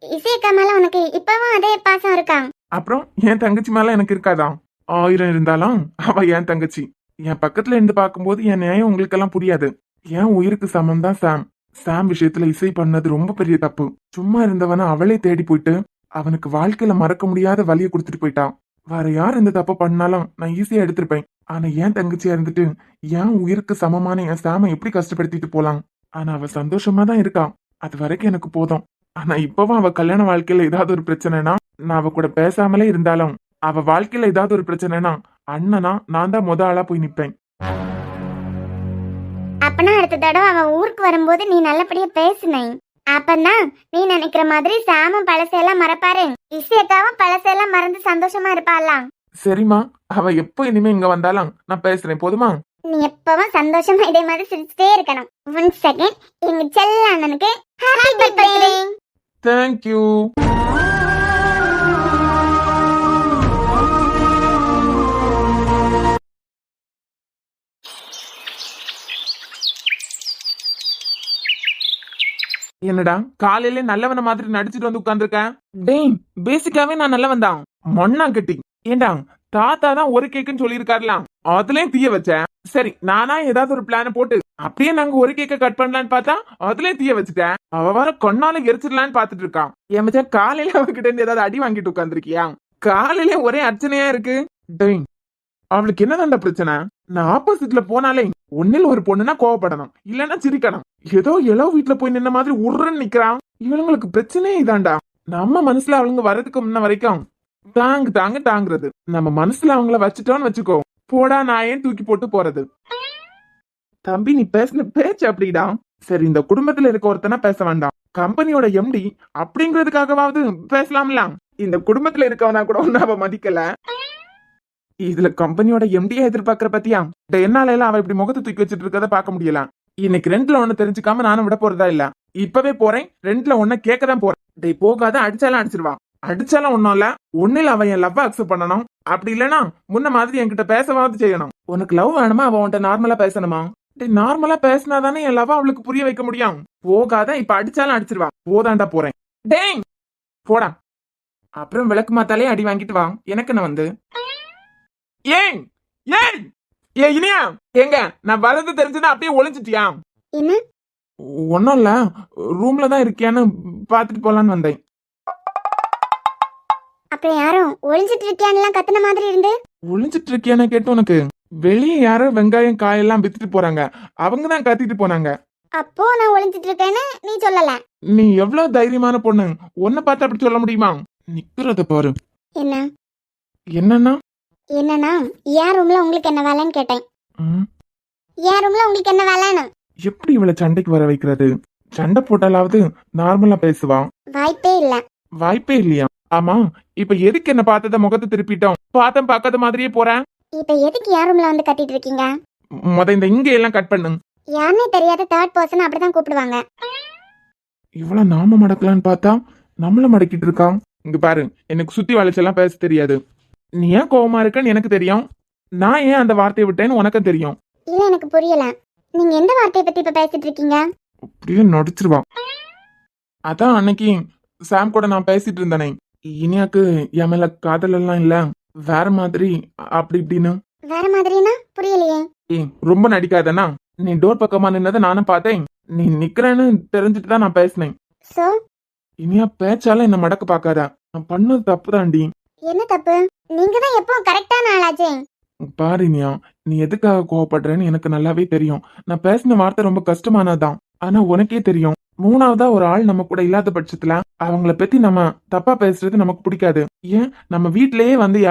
இசையக்கா மேல உனக்கு இப்பவும் அதே பாசம் இருக்கா? அப்புறம் என் தங்கச்சி மேல எனக்கு இருக்காதா? 1000 இருந்தாலும் அவ என் தங்கச்சி. என் பக்கத்துல இருந்து பார்க்கும்போது என் நியாயம் உங்களுக்கெல்லாம் புரியாது. என் உயிருக்கு சமம் தான் சாம். சாம் விஷயத்துல இசை பண்ணது ரொம்ப பெரிய தப்பு. சும்மா இருந்தவன அவளே தேடி போயிட்டு அவனுக்கு வாழ்க்கையில மறக்க முடியாத வலியை கொடுத்துட்டு போயிட்டான். வேற யார் இந்த தப்பு பண்ணாலும் நான் ஈஸியா எடுத்திருப்பேன். ஆனா என் தங்கச்சியா இருந்துட்டு என் உயிருக்கு சமமான என் சாம எப்படி கஷ்டப்படுத்திட்டு போலாம்? ஆனா அவ சந்தோஷமா தான் இருக்கா. அது வரைக்கும் எனக்கு போதும். ஆனா இப்பவும் அவ கல்யாண வாழ்க்கையில ஏதாவது ஒரு பிரச்சனைனா நான் அவ கூட பேசாமலே இருந்தாலும், அவ வாழ்க்கையில ஏதாவது ஒரு பிரச்சனைனா அண்ணனா நான் தான் ஆளா போய் நிப்பேன். அப்பனா அடுத்த தடவை அவன் ஊருக்கு வரும்போது நீ நல்லபடியா பேசுனே. அப்பதான் நீ நினைக்கிற மாதிரி சாமும் பழசையெல்லாம் மறப்பாரு, இசையக்காவும் பழசையெல்லாம் மறந்து சந்தோஷமா இருப்பாளாம். சரிம்மா, அவ எப்போ இனிமே இங்க வந்தாலும் நான் பேசுறேன், போதுமா? நீ எப்பவும் சந்தோஷமா இதே மாதிரி சிரிச்சுட்டே இருக்கணும். 1 செகண்ட். எங்க செல்ல அண்ணனுக்கு ஹாப்பி பர்த்டே. தேங்க்யூ. என்னடா காலையில நல்லவன மாதிரி நடிச்சிட்டு வந்து உட்கார்ந்துருக்கேன்? டேய், பேசிக்காவே நான் நல்லவன் தான். மண்ணா கட்டி. ஏண்டா தாத்தா தான் ஒரு கேக்குன்னு சொல்லியிருக்காருலாம், அதுலயும் தீய வச்சேன். சரி, நானா ஏதாவது ஒரு பிளான போட்டு அப்படியே நாங்க ஒரு கேக்க கட் பண்ணலான்னு பார்த்தா அதுலயும் தீய வச்சுட்டேன். அவ வர கொன்னால எரிச்சிடலான்னு பாத்துட்டு இருக்கான். என் மச்சான் காலையில அவகிட்ட இருந்து ஏதாவது அடி வாங்கிட்டு உட்கார்ந்துருக்கியா? காலையில ஒரே அர்ச்சனையா இருக்கு. டேய், அவளுக்கு என்னதான்டா பிரச்சனை? நான் ஆப்போசிட்ல போனாலே ஒன்னில் ஒரு பொண்ணுனா கோவப்படணும், இல்லன்னா சிரிக்கணும். ஏதோ எளவு வீட்டுல போய் நின்ன மாதிரி உருன்னு நிக்கிறான். இவங்களுக்கு பிரச்சனையே இதான்டா. நம்ம மனசுல அவளுங்க வர்றதுக்கு முன்ன வரைக்கும் தாங்குறது. நம்ம மனசுல அவங்கள வச்சுட்டோன்னு வச்சுக்கோ, போடா நான் ஏன் தூக்கி போட்டு போறது. தம்பி, நீ பேசின பேச்சு அப்படிடா. சரி, இந்த குடும்பத்துல இருக்க ஒருத்தனா பேச வேண்டாம், கம்பெனியோட எம்டி அப்படிங்கறதுக்காகவாவது பேசலாம்லாம். இந்த குடும்பத்துல இருக்கவனா கூட ஒன்னு அவ மதிக்கல, இதுல கம்பெனியோட எம்டியா எதிர்பார்க்கற பத்தியா? என்னால எல்லாம் அவ இப்படி முகத்தை தூக்கி வச்சிட்டு இருக்கத பாக்க முடியல. இன்னைக்கு 2ல 1 தெரிஞ்சுக்காம நானும் விட போறதா இல்ல. இப்பவே போறேன், 2ல 1 கேட்கதான் போறேன். டேய், போகாத, அடிச்சாலும் அடிச்சிருவான். அடிச்சாலும் ஒண்ணும் இல்ல, ஒன்னில் அவன் என் லவ் அக்செப்ட் பண்ணணும். அப்படி இல்லனா முன்ன மாதிரி என்கிட்ட பேசவாது செய்யணும். உனக்கு லவ் வேணுமா, அவன் உன்ட்ட நார்மலா பேசணுமா? டேய், நார்மலா பேசினாதானே என் லவ் அவளுக்கு புரிய வைக்க முடியும். போகாத, இப்ப அடிச்சாலும் அடிச்சிருவா. போதாண்டா போறேன். டேய் போடா. அப்புறம் விளக்கு மாத்தாலே அடி வாங்கிட்டு வா. எனக்கு நான் வந்து ஏன் ஏன் ஏ இனியா, எங்க நான் வரது தெரிஞ்சதா அப்படியே ஒளிஞ்சிட்டியா? என்ன? ஒன்னும் இல்ல, ரூம்ல தான் இருக்கியான்னு பாத்துட்டு போலான்னு வந்தேன். அப்புறம் யாரும் ஒளிஞ்சிட்டு இருக்கியான்னு கத்துன மாதிரி இருந்து. ஒளிஞ்சிட்டு இருக்கியான்னு கேட்டு உனக்கு வெளியே யாரோ வெங்காயம் காயெல்லாம் வித்துட்டு போறாங்க, அவங்கதான் கத்திட்டு போனாங்க. அப்போ நான் ஒளிஞ்சிட்டு இருக்கேன்னு நீ சொல்லல. நீ எவ்வளவு தைரியமான பொண்ணு, உன்னை பார்த்து அப்படி சொல்ல முடியுமா? நிக்கிறத பாரு. என்ன என்னன்னா என்னன்னா என் ரூம்ல உங்களுக்கு என்ன வேலைன்னு கேட்டேன். என் ரூம்ல உங்களுக்கு என்ன வேலைன்னு. எப்படி இவளை சண்டைக்கு வர வைக்கிறது? சண்டை போட்டாலாவது நார்மலா பேசுவா. வாய்ப்பே இல்ல. வாய்ப்பே இல்லையா? ஆமா, இப்ப எதுக்கு என்ன பார்த்தத முகத்தை திருப்பிட்டோம்? பார்த்தம் பார்க்காத மாதிரியே போறேன். இப்ப எதுக்கு என் ரூம்ல வந்து கட்டிட்டு இருக்கீங்க? இந்த இங்க எல்லாம் கட் பண்ணு. யாருன்னே தெரியாத 3rd பர்சன் அப்படிதான் கூப்பிடுவாங்க. இவ்வளவு நாம மடக்கலான்னு பார்த்தா நம்மள மடக்கிட்டு இருக்கான். இங்க பாரு, எனக்கு சுத்தி வளைச்செல்லாம் பேச தெரியாது. நீ ஏன் கோவமா இருக்கன்னு எனக்கு தெரியும். நான் ஏன் அந்த வார்த்தையை விட்டேன்னு உனக்கும் தெரியும். இல்ல, எனக்கு புரியல. நீங்க எந்த வார்த்தையை பத்தி இப்ப பேசிட்டு இருக்கீங்க? அப்படியே நடிச்சிருவான். அதான் அன்னைக்கு சாம் கூட நான் பேசிட்டு இருந்தேனே, இனியாக்கு என் மேல காதல் எல்லாம் இல்ல, வேற மாதிரி அப்படி இப்படின்னு. வேற மாதிரினா புரியலையே. ரொம்ப நடிக்காதனா? நீ டோர் பக்கமா நின்னதை நானும் பார்த்தேன். நீ நிக்கிறேன்னு தெரிஞ்சுட்டு தான் நான் பேசினேன். சோ இனியா பேச்சால என்ன மடக்க பாக்காத. நான் பண்ணது தப்பு தாண்டி. என்ன தப்பு? நீங்க தான் எப்பவும் கரெக்டான ஆளாச்சே. பாரு இனியா, நீ எதுக்காக கோவப்படுறேன்னு எனக்கு நல்லாவே தெரியும். நான் பேசின வார்த்தை ரொம்ப கஷ்டமானதான். ஆனா உனக்கே தெரியும், 3வதா ஒரு ஆள் நம்ம கூட இல்லாத பட்சத்துல அவங்கள பத்தி நம்ம தப்பா பேசுறது நமக்கு பிடிக்காது. ஏன் நம்ம வீட்லயே வந்து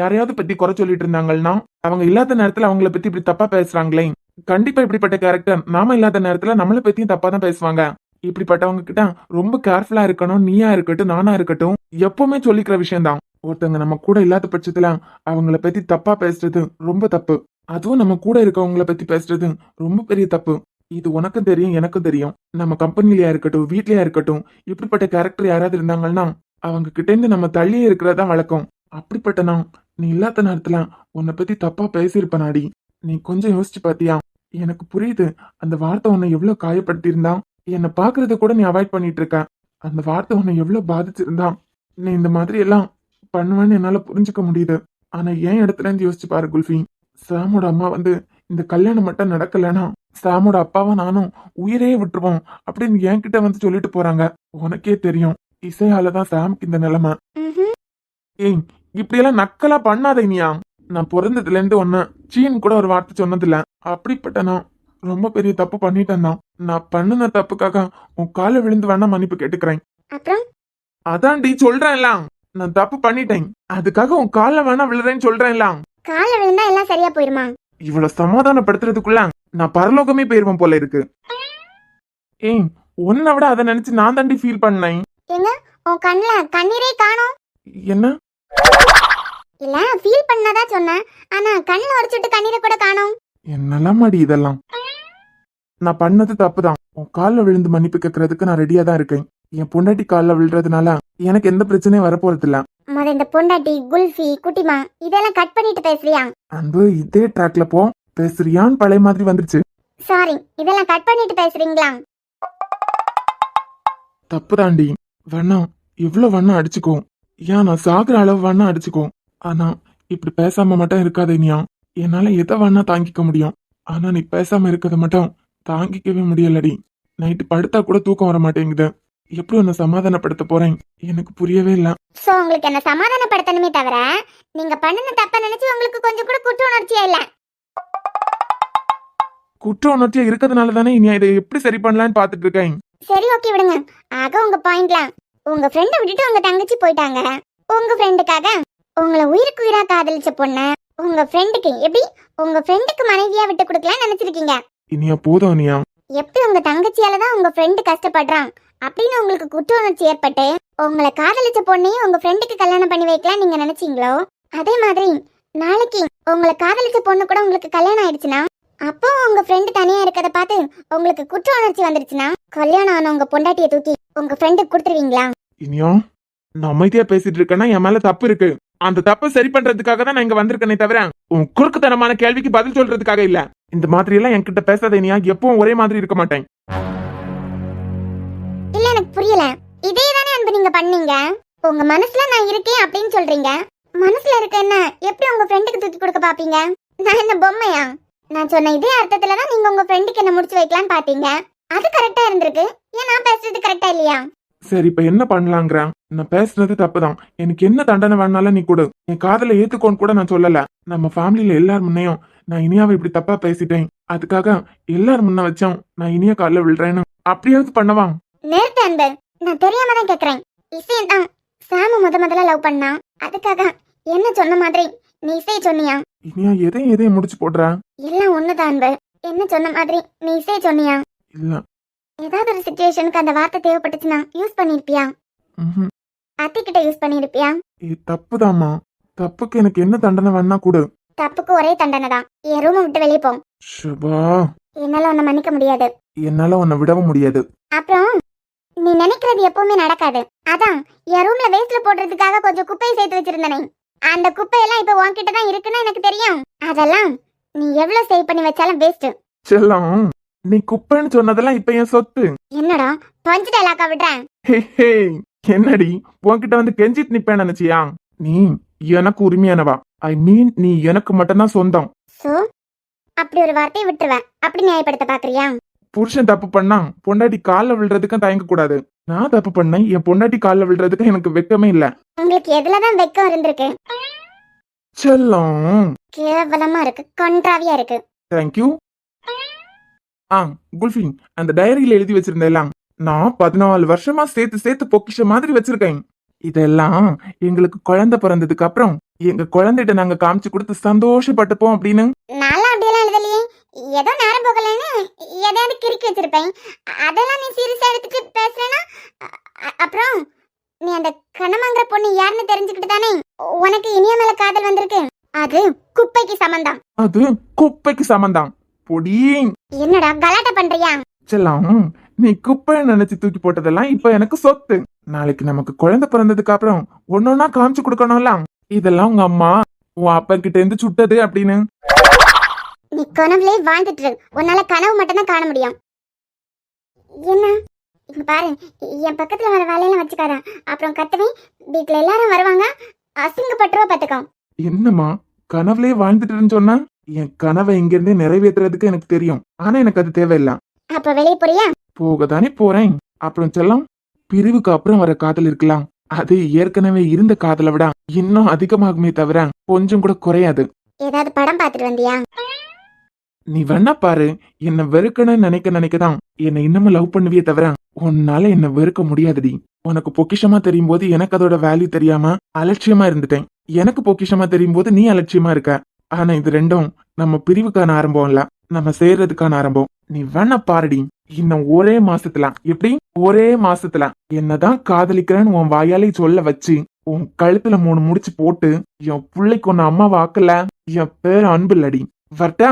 யாரையாவது பத்தி குறை சொல்லிட்டு இருந்தாங்கன்னா, அவங்க இல்லாத நேரத்துல அவங்கள பத்தி இப்படி தப்பா பேசுறாங்களே, கண்டிப்பா இப்படிப்பட்ட கேரக்டர் நாம இல்லாத நேரத்துல நம்மளை பத்தியும் தப்பா தான் பேசுவாங்க. இப்படிப்பட்டவங்க கிட்ட ரொம்ப கேர்ஃபுல்லா இருக்கணும். நீயா இருக்கட்டும், நானா இருக்கட்டும், எப்பவுமே சொல்லிக்கிற விஷயம்தான். ஒருத்தங்க நம்ம கூட இல்லாத பட்சத்துல அவங்கள பத்தி தப்பா பேசுறது ரொம்ப தப்பு. அதுவும் நம்ம கூட இருக்கவங்கள பத்தி பேசுறது ரொம்ப பெரிய தப்பு. இது உனக்கும் தெரியும், எனக்கும் தெரியும். நம்ம கம்பெனிலயா இருக்கட்டும், வீட்லயா இருக்கட்டும், இப்படிப்பட்ட கேரக்டர் யாராவது இருந்தாங்கன்னா அவங்க கிட்ட இருந்து நம்ம தள்ளியே இருக்கிறதா வழக்கம். அப்படிப்பட்ட நான் நீ இல்லாத நேரத்துல உன்னை பத்தி தப்பா பேசியிருப்பனாடி. நீ கொஞ்சம் யோசிச்சு பாத்தியா? எனக்கு புரியுது அந்த வார்த்தை உன்னை எவ்வளவு காயப்படுத்தியிருந்தா. என்னை பாக்குறத கூட நீ அவாய்ட் பண்ணிட்டு இருக்க. அந்த வார்த்தை உன்னை எவ்வளவு பாதிச்சிருந்தா நீ இந்த மாதிரி எல்லாம் பண்ணுவேன்னு என்னால புரிஞ்சுக்க முடியுது. ஆனா ஏன் இடத்துல இருந்து யோசிச்சு பாரு குல்ஃபி. சாமோட அம்மா வந்து இந்த கல்யாணம் மட்டும் நடக்கலனா சாமோட அப்பாவை நானும் உயிரே விட்டுருவோம் அப்படின்னு என்கிட்ட வந்து சொல்லிட்டு போறாங்க. உனக்கே தெரியும் இசையாலதான் சாமுக்கு இந்த நிலைமை. ம்ஹும். ஏய், இப்படியெல்லாம் நக்கலா பண்ணாத இனியா. நான் பிறந்ததுல இருந்து ஒன்னு சீன் கூட ஒரு வார்த்தை சொன்னதில்ல. அப்படிப்பட்ட நான் ரொம்ப பெரிய தப்பு பண்ணிட்டேன் தான். நான் பண்ணின தப்புக்காக உன் காலை விழுந்து வேணா மன்னிப்பு கேட்டுக்கிறேன். அப்புறம் அதான்டி சொல்றேன்ல, நான் தப்பு பண்ணிட்டேன். அதுக்காக உன் கால வேணா விழுறேன்னு சொல்றேன்ல. கால விழுந்தா எல்லாம் சரியா போயிருமா? இவ்வளவு சமாதானப்படுத்துறதுக்குள்ள நான் பரலோகமே போயிருவேன் போல இருக்கு. ஏய், உன்னை விட அதை நினைச்சு நான் தாண்டி ஃபீல் பண்ணேன். எங்க உன் கண்ணுல கண்ணீரே காணோம். என்ன? இல்ல ஃபீல் பண்ணதா சொன்னேன். ஆனா கண்ணுல உரைச்சிட்டு கண்ணீரை கூட காணோம். என்னெல்லாம் மாடி இதெல்லாம். நான் பண்ணது தப்புதான். உன் காலில் விழுந்து மன்னிப்பு கேட்கறதுக்கு நான் ரெடியா தான் இருக்கேன். என் பொண்டாட்டி காலில் விழுறதுனால எனக்கு எந்த பிரச்சனையும் வரப்போறது இல்ல. இந்த பொண்டாட்டி குல்ஃபி குட்டிமா இதெல்லாம் கட் பண்ணிட்டு பேசுறியா? அன்பு, இதே ட்ராக்ல போ. பேசுறியான்னு பழைய மாதிரி வந்துருச்சு. சாரி, இதெல்லாம் கட் பண்ணிட்டு பேசுறீங்களா? தப்பு தாண்டி. வேணா இவ்வளவு வேணா அடிச்சுக்கோ. ஏன் நான் சாகுற அளவு வேணா அடிச்சுக்கோ. ஆனா இப்படி பேசாம மட்டும் இருக்காத இனியா. என்னால எதை வேணா தாங்கிக்க முடியும். ஆனா நீ பேசாம இருக்கத மட்டும் தாங்கிக்கவே முடியலடி. நைட்டு படுத்தா கூட தூக்கம் வர மாட்டேங்குது. எப்படி உன்னை சமாதானப்படுத்த போறேன் எனக்கு புரியவே இல்ல. சோ உங்களுக்கு என்ன சமாதானப்படுத்தணுமே தவிர நீங்க பண்ணின தப்ப நினைச்சு உங்களுக்கு கொஞ்சம் கூட குற்ற உணர்ச்சியா இல்ல? குற்ற உணர்ச்சியா இருக்கிறதுனால தானே இனியா இதை எப்படி சரி பண்ணலான்னு பாத்துட்டு இருக்கேன். சரி ஓகே விடுங்க. ஆக உங்க பாயிண்ட்லாம் உங்க ஃப்ரெண்ட விட்டுட்டு உங்க தங்கச்சி போயிட்டாங்க. உங்க ஃப்ரெண்டுக்காக உங்களை உயிருக்கு உயிரா காதலிச்ச பொண்ண உங்க ஃப்ரெண்டுக்கு எப்படி உங்க ஃப்ரெண்டுக்கு மனைவியா விட்டு கொடுக்கலாம்னு நினைச்சிருக்கீங்க. இனியா போதும் இனியா. எப்படி உங்க தங்கச்சியால தான் உங்க ஃப்ரெண்டு கஷ்டப்படுறான் அப்படின்னு உங்களுக்கு குற்ற உணர்ச்சி ஏற்பட்டு உங்களை காதலிச்ச பொண்ணையும் உங்க ஃப்ரெண்டுக்கு கல்யாணம் பண்ணி வைக்கலாம் நீங்க நினைச்சீங்களோ, அதே மாதிரி நாளைக்கு உங்களை காதலிச்ச பொண்ணு கூட உங்களுக்கு கல்யாணம் ஆயிடுச்சுன்னா அப்போ உங்க ஃப்ரெண்டு தனியா இருக்கத பார்த்து உங்களுக்கு குற்ற உணர்ச்சி வந்துருச்சுன்னா கல்யாணம் ஆன உங்க பொண்டாட்டியை தூக்கி உங்க ஃப்ரெண்டுக்கு கொடுத்துருவீங்களா? இனியா, நான் அமைதியா பேசிட்டு இருக்கேன்னா என் மேல தப்பு இருக்கு. அந்த தப்பை சரி பண்றதுக்காக தான் நான் இங்க வந்திருக்கேனே தவிர உன் குறுக்குத்தனமான கேள்விக்கு பதில் சொல்றதுக்காக இல்ல. இந்த மாதிரி எல்லாம் என்கிட்ட பேசாத இனியா. எப்பவும் ஒரே மாதிரி இருக்க மாட்டேன். இல்ல எனக்கு புரியல. இதே தானே அன்பு நீங்க பண்ணீங்க. உங்க மனசுல நான் இருக்கேன் அப்படின்னு சொல்றீங்க. மனசுல இருக்க என்ன எப்படி உங்க ஃப்ரெண்டுக்கு தூக்கி கொடுக்க பாப்பீங்க? நான் என்ன பொம்மையா? நான் சொன்ன இதே அர்த்தத்துல தான் நீங்க உங்க ஃப்ரெண்டுக்கு என்ன முடிச்சு வைக்கலாம்னு பாத்தீங்க. அது கரெக்டா இருந்திருக்கு. ஏன் நான் பேசுறது கரெக்டா இல்லையா? சரி, இப்ப என்ன பண்ணலாங்கிறேன்? நான் பேசுனது தப்புதான். எனக்கு என்ன தண்டனை வேணாலும் நீ கொடு. என் காதல ஏத்துக்கோன்னு கூட நான் சொல்லல. நம்ம ஃபேமிலியில எல்லார் முன்னையும் நான் இனியாவை இப்படி தப்பா பேசிட்டேன். அதுக்காக எல்லார் முன்ன வச்சோம் நான் இனியா காலில் விழுறேன்னு அப்படியாவது பண்ணவா? நேர்த்து அன்பு, நான் தெரியாம தான் கேக்குறேன். இசையை தான் சாமு முதல்ல லவ் பண்ணா. அதுக்காக என்ன சொன்ன மாதிரி நீ இசையை சொன்னியா? இனியா எதையும் முடிச்சு போடுற? எல்லாம் ஒண்ணுதான் அன்பு. என்ன சொன்ன மாதிரி நீ இசையை சொன்னியா? இல்ல. ஏதாவது ஒரு சிச்சுவேஷனுக்கு அந்த வார்த்தை தேவைப்பட்டுச்சுன்னா யூஸ் பண்ணிருப்பியா? அத்திக்கிட்ட யூஸ் பண்ணிருப்பியா? தப்புதாம்மா. தப்புக்கு எனக்கு என்ன தண்டனை வேணா கொடு. தப்புக்கு ஒரே தண்டனை தான். என் ரூமை விட்டு வெளியே போ. சுபா, என்னால உன்னை மன்னிக்க முடியாது. என்னால உன்னை விடவும் முடியாது. அப்புறம் நீ நினைக்கிறது எப்பவுமே நடக்காது. அதான் என் ரூம்ல வேஸ்ட்ல போடுறதுக்காக கொஞ்சம் குப்பையை சேர்த்து வச்சிருந்தனே, அந்த குப்பையெல்லாம் இப்ப உன்கிட்ட தான் இருக்குன்னு எனக்கு தெரியும். அதெல்லாம் நீ எவ்வளவு சேவ் பண்ணி வச்சாலும் வேஸ்ட். செல்லம், நீ குப்பைன்னு சொன்னதெல்லாம் இப்ப என் சொத்து. என்னடா பஞ்சு டைலாக்கா விடுறேன்? என்னடி உன்கிட்ட வந்து கெஞ்சிட்டு நிப்பேன் நினைச்சியா? நீ எனக்கு உரிமையானவா. ஐ மீன் நீ எனக்கு மட்டும்தான் சொந்தம். சோ அப்படி ஒரு வார்த்தையை விட்டுருவேன். அப்படி நியாயப்படுத்த பாக்குறியா? புருஷன் தப்பு பண்ணா பொண்டாட்டி கால்ல விழுறதுக்கும் தயங்க கூடாது. நான் தப்பு பண்ணேன், என் பொண்டாட்டி கால்ல விழுறதுக்கு எனக்கு வெக்கமே இல்ல. உங்களுக்கு எதுலதான் வெக்கம் இருந்திருக்கு? செல்லம், கேவலமா இருக்கு, கன்றாவியா இருக்கு. தேங்க்யூ. குல்ஃபி, அந்த டைரியில எழுதி வச்சிருந்தேன். நான் 14 வருஷமா சேர்த்து பொக்கிஷ மாதிரி வச்சிருக்கேன். இதெல்லாம் எங்களுக்கு குழந்தை பிறந்ததுக்கு அப்புறம் எங்க குழந்தைகிட்ட நாங்க காமிச்சு கொடுத்து சந்தோஷப்பட்டுப்போம் அப்படின்னு. நான்லாம் அப்படியெல்லாம் எழுதலையே. ஏதோ நேரம் போகலன்னு எதையாவது கிறுக்கி வச்சிருப்பேன். அதெல்லாம் நீ சீரியஸா எடுத்துட்டு பேசுறேன்னா அப்புறம் நீ அந்த கண்ணமாங்கிற பொண்ணு யாருன்னு தெரிஞ்சுக்கிட்டு தானே உனக்கு இனிய மேல காதல் வந்திருக்கு. அது குப்பைக்கு சமந்தான். அது குப்பைக்கு சமந்தான். பொடி என்னடா கலாட்டா பண்றியா? செல்லம், நீ குப்பை நினைச்சு தூக்கி போட்டதெல்லாம் இப்ப எனக்கு சொத்து. நாளைக்கு நமக்கு குழந்தை பிறந்ததுக்கு அப்புறம் ஒன்னொன்னா காமிச்சு கொடுக்கணும்ல. இதெல்லாம் உங்க அம்மா உன் அப்பா கிட்ட இருந்து சுட்டது அப்படின்னு. நீ கனவுலே வாழ்ந்துட்டு இரு. உன்னால கனவு மட்டும் தான் காண முடியும். என்ன இங்க பாரு, என் பக்கத்துல வர வேலையெல்லாம் வச்சுக்காத. அப்புறம் கத்துவேன், வீட்டுல எல்லாரும் வருவாங்க, அசிங்கப்பட்டுருவா பாத்துக்கோ. என்னம்மா கனவுலயே வாழ்ந்துட்டுன்னு சொன்னா? என் கனவை இங்க இருந்தே நிறைவேற்றுறதுக்கு எனக்கு தெரியும். ஆனா எனக்கு அது தேவையில்ல. அப்ப வெளியே போறியா? போகதானே போறேன். அப்புறம் செல்லம், பிரிவுக்கு அப்புறம் வர காதல் இருக்கலாம். அது ஏற்கனவே இருந்த காதலை விட இன்னும் அதிகமாகுமே தவிர கொஞ்சம் கூட குறையாது. ஏதாவது படம் பார்த்துட்டு வந்தியா? நீ வேணா பாரு, என்ன வெறுக்கணும்னு நினைக்கதான் என்னை இன்னமும் லவ் பண்ணுவியே தவிர உன்னால என்ன வெறுக்க முடியாதுடி. உனக்கு பொக்கிஷமா தெரியும் போது எனக்கு அதோட வேல்யூ தெரியாம அலட்சியமா இருந்துட்டேன். எனக்கு பொக்கிஷமா தெரியும் போது நீ அலட்சியமா இருக்க. ஆனா இது ரெண்டும் நம்ம பிரிவுக்கான ஆரம்பம் இல்ல, நம்ம சேர்றதுக்கான ஆரம்பம். நீ வேணா பாருடி, இன்னும் ஒரே மாசத்துல, எப்படி ஒரே மாசத்துல என்னதான் காதலிக்கிறேன்னு உன் வாயாலே சொல்ல வச்சு உன் கழுத்துல 3 முடிச்சு போட்டு என் பிள்ளைக்கு ஒன்னு அம்மா வாக்கல. என் பேர் அன்பு இல்லடி. வரட்டா?